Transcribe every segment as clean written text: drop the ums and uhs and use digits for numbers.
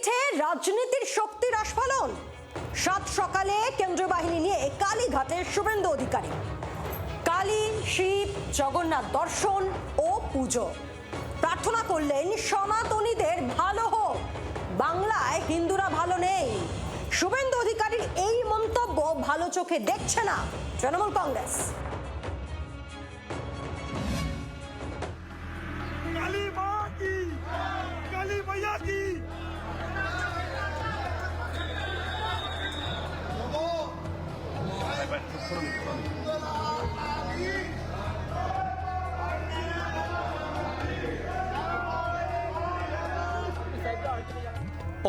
মিঠে রাজনীতির শক্তির আস্ফালন। সাত সকালে কেন্দ্রীয় বাহিনী নিয়ে কালীঘাটের শুভেন্দু অধিকারী। কালী, শিব, জগন্নাথ দর্শন ও পুজো। প্রার্থনা করলেন সনাতনীদের ভালো হোক, বাংলায় হিন্দুরা ভালো নেই। শুভেন্দু অধিকারীর এই মন্তব্য ভালো চোখে দেখছে না তৃণমূল কংগ্রেস। काली माँ की, काली मैया की।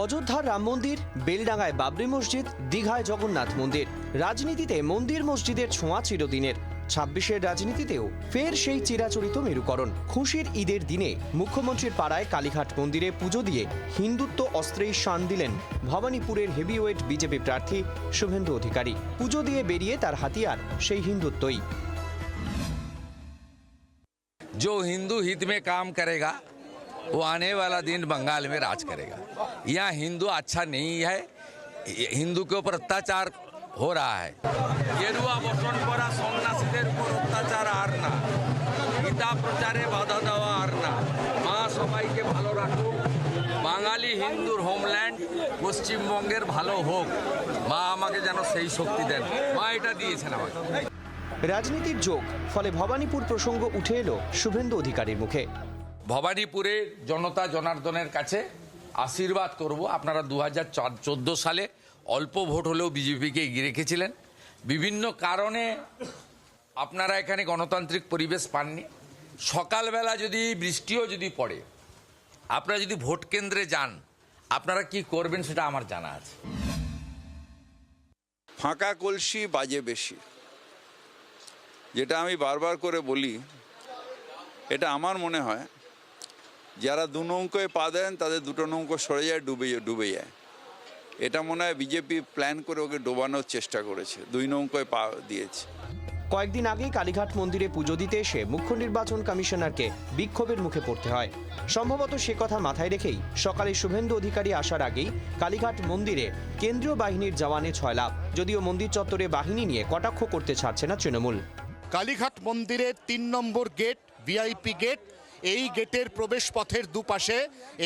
অযোধ্যার রাম মন্দির, বেলডাঙ্গায় বাবরি মসজিদ, দীঘায় জগন্নাথ মন্দির। রাজনীতিতে মন্দির মসজিদের ছোঁয়া চিরদিনের। ২৬-এর রাজনীতিতেও ফের সেই চিরাচরিত মেরুকরণ। খুশির ঈদের দিনে মুখ্যমন্ত্রীর পাড়ায় কালীঘাট মন্দিরে পুজো দিয়ে হিন্দুত্ব অস্ত্রেই শান দিলেন ভবানীপুরের হেভিওয়েট বিজেপি প্রার্থী শুভেন্দু অধিকারী। পুজো দিয়ে বেরিয়ে তার হাতিয়ার সেই হিন্দুত্বই। जो हिंदू हित में काम करेगा वो आने वाला दिन बंगाल में राज करेगा। यहाँ हिंदू अच्छा नहीं है, हिंदू के ऊपर अत्याचार हो रहा है। गेरुआ बसन करा सन्यासीদের উপর অত্যাচার আর না, গীতা প্রচারে বাধা দেওয়া আর না। মা সবাইকে ভালো রাখুক, বাঙালি হিন্দুর হোমল্যান্ড পশ্চিমবঙ্গের ভালো হোক। মা আমাকে যেন সেই শক্তি দেন, মা এটা দিয়েছেন আমাকে। রাজনীতির যোগ, ফলে ভবানীপুর প্রসঙ্গ উঠে এলো শুভেন্দু অধিকারীর মুখে। ভবানীপুরের জনতা জনার্দনের কাছে আশীর্বাদ করব। আপনারা 2014 সালে অল্প ভোট হলেও বিজেপিকে এগিয়ে রেখেছিলেন। বিভিন্ন কারণে আপনারা এখানে গণতান্ত্রিক পরিবেশ পাননি। সকালবেলা যদি বৃষ্টিও যদি পড়ে, আপনারা যদি ভোট কেন্দ্রে যান, আপনারা কি করবেন সেটা আমার জানা আছে। ফাঁকা কলসি বাজে বেশি, যেটা আমি বারবার করে বলি। এটা আমার মনে হয় যারা দু নৌকোয় পা দেন তাদের দুটো নৌকো সরে যায়, ডুবে যায়। এটা মনে হয় বিজেপি প্ল্যান করে ওকে ডোবানোর চেষ্টা করেছে, দুই নৌকোয় পা দিয়েছে। কয়েকদিন আগেই কালীঘাট মন্দিরে পুজো দিতে এসে মুখ্য নির্বাচন কমিশনারকে বিক্ষোভের মুখে পড়তে হয়। সম্ভবত সে কথা মাথায় রেখেই সকালে শুভেন্দু অধিকারী আসার আগেই কালীঘাট মন্দিরে কেন্দ্রীয় বাহিনীর জওয়ানে ছয়লাভ। যদিও মন্দির চত্বরে বাহিনী নিয়ে কটাক্ষ করতে ছাড়ছে না তৃণমূল। কালীঘাট মন্দিরের ৩ নম্বর গেট, ভিআইপি গেট, এই গেটের প্রবেশ পথের দুপাশে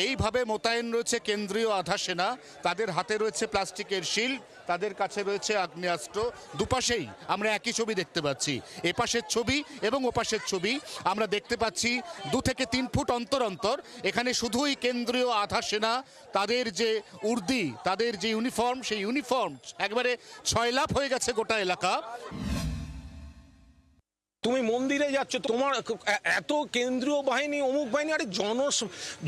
এইভাবে মোতায়েন রয়েছে কেন্দ্রীয় আধা সেনা। তাদের হাতে রয়েছে প্লাস্টিকের শিল্ড, তাদের কাছে রয়েছে আগ্নেয়াস্ত্র। দুপাশেই আমরা একই ছবি দেখতে পাচ্ছি, এপাশের ছবি এবং ওপাশের ছবি। আমরা দেখতে পাচ্ছি 2 থেকে 3 ফুট অন্তর অন্তর এখানে শুধুই কেন্দ্রীয় আধা সেনা, তাদের যে উর্দি, তাদের যে ইউনিফর্ম, সেই ইউনিফর্ম একবারে ছয়লাভ হয়ে গেছে গোটা এলাকা। তুমি মন্দিরে যাচ্ছ, তোমার এত কেন্দ্রীয় বাহিনী, অমুক বাহিনী, আরে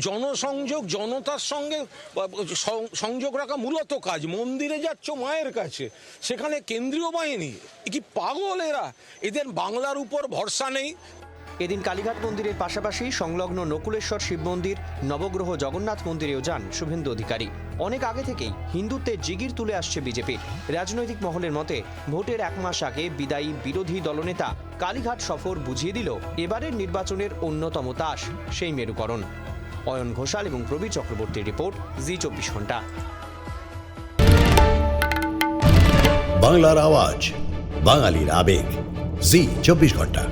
জনসংযোগ, জনতার সঙ্গে সংযোগ রাখা মূলত কাজ। মন্দিরে যাচ্ছ মায়ের কাছে, সেখানে কেন্দ্রীয় বাহিনী, কি পাগল এরা? এদের বাংলার উপর ভরসা নেই। এদিন কালীঘাট মন্দিরের পাশাপাশি সংলগ্ন নকুলেশ্বর শিব মন্দির, নবগ্রহ জগন্নাথ মন্দিরেও যান শুভেন্দু অধিকারী। অনেক আগে থেকেই হিন্দুত্বের জিগির তুলে আসছে বিজেপি। রাজনৈতিক মহলের মতে ভোটের 1 মাস আগে বিদায়ী বিরোধী দলনেতা কালীঘাট সফর বুঝিয়ে দিল এবারের নির্বাচনের অন্যতম তাস সেই মেরুকরণ। অয়ন ঘোষাল এবং প্রবীর চক্রবর্তীর রিপোর্ট, জি 24 ঘন্টা। বাংলার আওয়াজ, বাঙালির আবেগ, জি 24 ঘন্টা।